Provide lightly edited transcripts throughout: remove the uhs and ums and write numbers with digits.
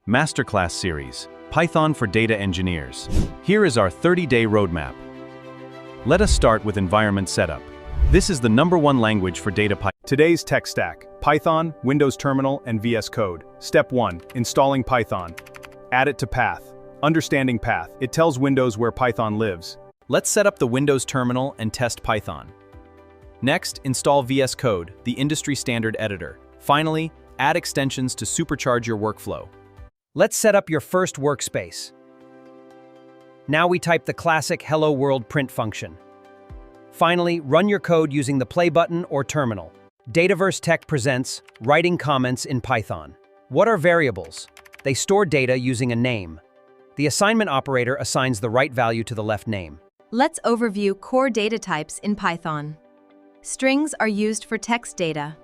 Masterclass series, Python for Data Engineers. Here is our 30-day roadmap. Let us start with environment setup. This is the #1 language for data Python. Today's tech stack: Python, Windows Terminal, and VS Code. Step 1. Installing Python. Add it to path. Understanding path. It tells Windows where Python lives. Let's set up the Windows Terminal and test Python. Next, install VS Code, the industry standard editor. Finally, add extensions to supercharge your workflow. Let's set up your first workspace. Now we type the classic Hello World print function. Finally, run your code using the play button or terminal. Dataverse Tech presents Writing Comments in Python. What are variables? They store data using a name. The assignment operator assigns the right value to the left name. Let's overview core data types in Python. Strings are used for text data.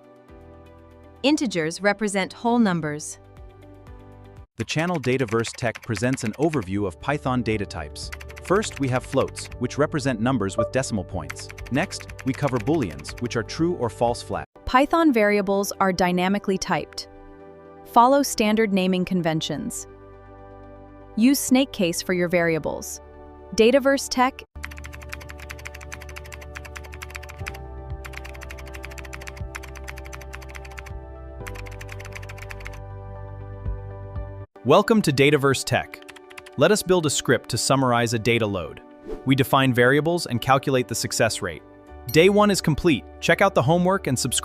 Integers represent whole numbers. The channel Dataverse Tech presents an overview of Python data types. First, we have floats, which represent numbers with decimal points. Next, we cover Booleans, which are true or false flag. Python variables are dynamically typed. Follow standard naming conventions. Use snake case for your variables. Dataverse Tech. Welcome to Dataverse Tech. Let us build a script to summarize a data load. We define variables and calculate the success rate. Day 1 is complete. Check out the homework and subscribe.